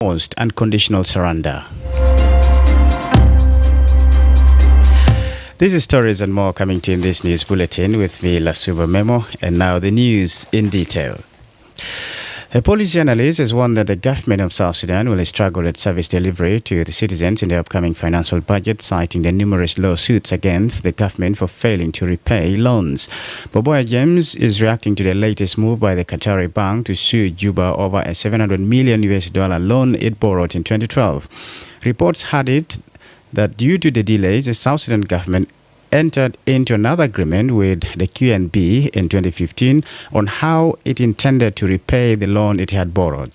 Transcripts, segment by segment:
Most unconditional surrender. This is stories and more coming to you in this news bulletin with me, Lasuba Memo, and now the news in detail. A policy analyst has warned that the government of South Sudan will struggle with service delivery to the citizens in the upcoming financial budget, citing the numerous lawsuits against the government for failing to repay loans. Boboya James is reacting to the latest move by the Qatari bank to sue Juba over a $700 million loan it borrowed in 2012. Reports had it that due to the delays, the South Sudan government entered into another agreement with the QNB in 2015 on how it intended to repay the loan it had borrowed.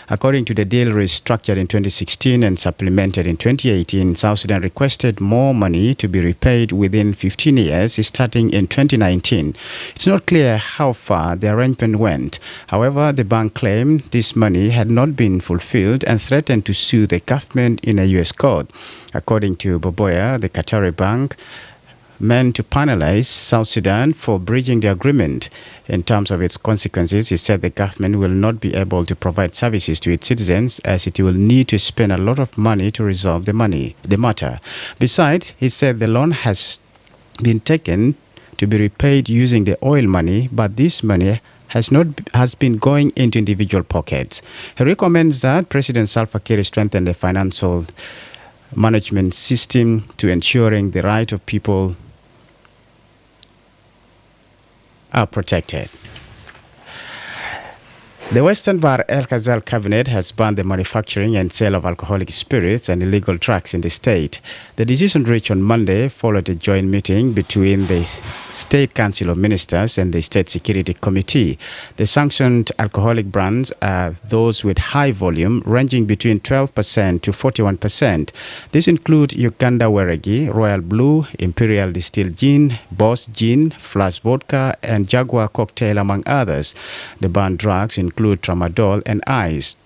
According to the deal restructured in 2016 and supplemented in 2018, South Sudan requested more money to be repaid within 15 years, starting in 2019. It's not clear how far the arrangement went. However, the bank claimed this money had not been fulfilled and threatened to sue the government in a U.S. court. According to Boboya, the Qatari bank meant to penalize South Sudan for breaching the agreement. In terms of its consequences, he said the government will not be able to provide services to its citizens as it will need to spend a lot of money to resolve the matter. Besides, he said the loan has been taken to be repaid using the oil money, but this money has been going into individual pockets. He recommends that President Salva Kiir strengthen the financial management system to ensuring the right of people are protected. The Western Bar El Khazal cabinet has banned the manufacturing and sale of alcoholic spirits and illegal drugs in the state. The decision reached on Monday followed a joint meeting between the State Council of Ministers and the State Security Committee. The sanctioned alcoholic brands are those with high volume, ranging between 12% to 41%. These include Uganda Weregi, Royal Blue, Imperial Distilled Gin, Boss Gin, Flash Vodka, and Jaguar Cocktail, among others. The banned drugs include tramadol and ice.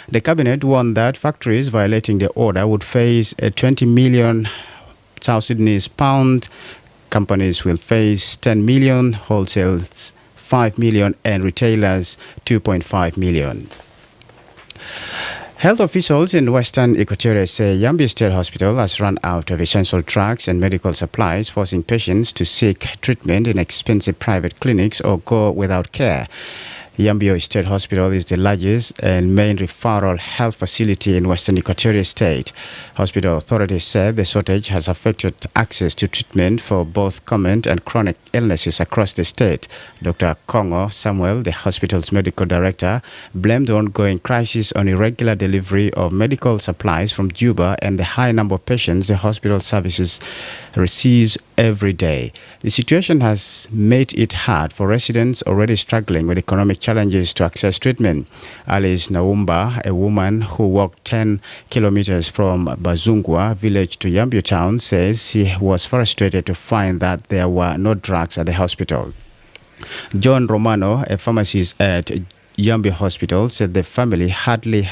The cabinet warned that factories violating the order would face a 20 million South Sudanese pound. Companies will face 10 million, wholesales 5 million, and retailers 2.5 million. Health officials in Western Equatoria say Yambio State Hospital has run out of essential drugs and medical supplies, forcing patients to seek treatment in expensive private clinics or go without care. Yambio State Hospital is the largest and main referral health facility in Western Equatoria State. Hospital authorities said the shortage has affected access to treatment for both common and chronic illnesses across the state. Dr. Kongo Samuel, the hospital's medical director, blamed the ongoing crisis on irregular delivery of medical supplies from Juba and the high number of patients the hospital services receives every day. The situation has made it hard for residents already struggling with economic challenges to access treatment. Alice Naumba, a woman who walked 10 kilometers from Bazungwa village to Yambio town, says she was frustrated to find that there were no drugs at the hospital. John Romano, a pharmacist at Yambio Hospital, said the family hardly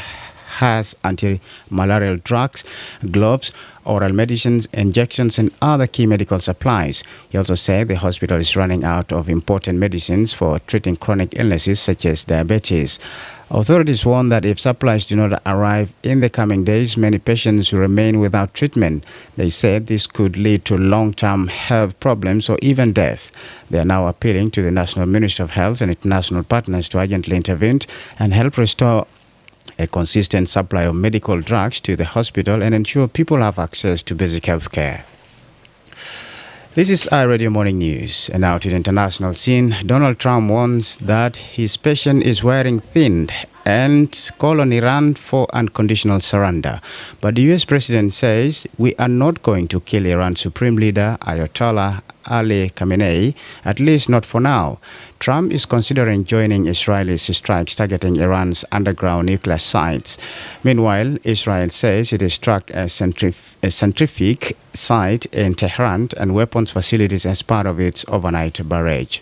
has anti-malarial drugs, gloves, oral medicines, injections, and other key medical supplies. He also said the hospital is running out of important medicines for treating chronic illnesses such as diabetes. Authorities warn that if supplies do not arrive in the coming days, many patients will remain without treatment. They said this could lead to long-term health problems or even death. They are now appealing to the National Ministry of Health and international partners to urgently intervene and help restore a consistent supply of medical drugs to the hospital and ensure people have access to basic health care. This is iRadio Morning News. And now to the international scene. Donald Trump warns that his patient is wearing thin and call on Iran for unconditional surrender. But the U.S. president says we are not going to kill Iran's supreme leader, Ayatollah Ali Khamenei, at least not for now. Trump is considering joining Israel's strikes targeting Iran's underground nuclear sites. Meanwhile, Israel says it has struck a centrifuge site in Tehran and weapons facilities as part of its overnight barrage.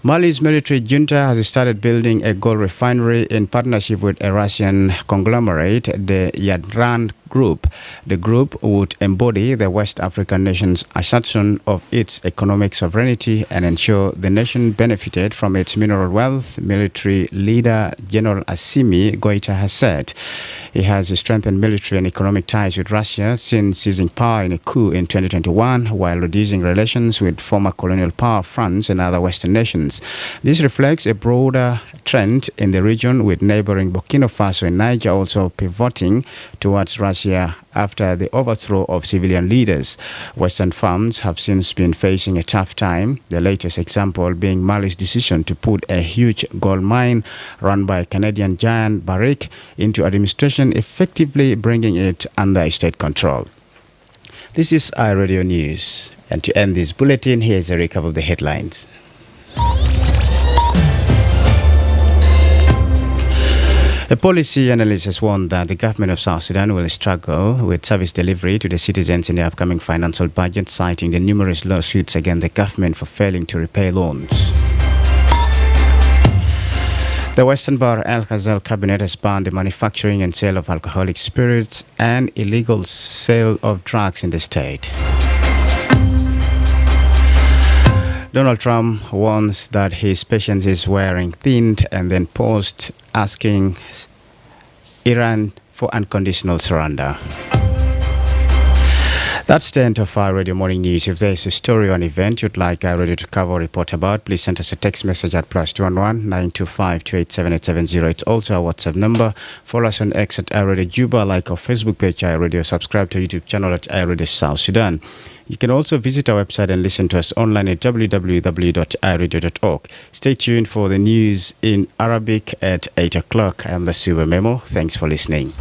Mali's military junta has started building a gold refinery in partnership with a Russian conglomerate, the Yadran group. The group would embody the West African nation's assertion of its economic sovereignty and ensure the nation benefited from its mineral wealth, military leader General Assimi Goita has said. He has strengthened military and economic ties with Russia since seizing power in a coup in 2021, while reducing relations with former colonial power France and other Western nations. This reflects a broader trend in the region, with neighboring Burkina Faso and Niger also pivoting towards Russia after the overthrow of civilian leaders. Western firms have since been facing a tough time, the latest example being Mali's decision to put a huge gold mine run by Canadian giant Barrick into administration, effectively bringing it under state control. This is iRadio News, and to end this bulletin, here's a recap of the headlines. A policy analyst has warned that the government of South Sudan will struggle with service delivery to the citizens in the upcoming financial budget, citing the numerous lawsuits against the government for failing to repay loans. The Western Bar Al Ghazal cabinet has banned the manufacturing and sale of alcoholic spirits and illegal sale of drugs in the state. Donald Trump warns that his patience is wearing thin and then paused, asking Iran for unconditional surrender. That's the end of our Radio Morning News. If there's a story or an event you'd like our radio to cover or report about, please send us a text message at +211 925 287 870. It's also our WhatsApp number. Follow us on X at iRadio Juba, like our Facebook page iRadio, subscribe to our YouTube channel at iRadio South Sudan. You can also visit our website and listen to us online at www.iradio.org. Stay tuned for the news in Arabic at 8 o'clock. I'm Lasuba Memo. Thanks for listening.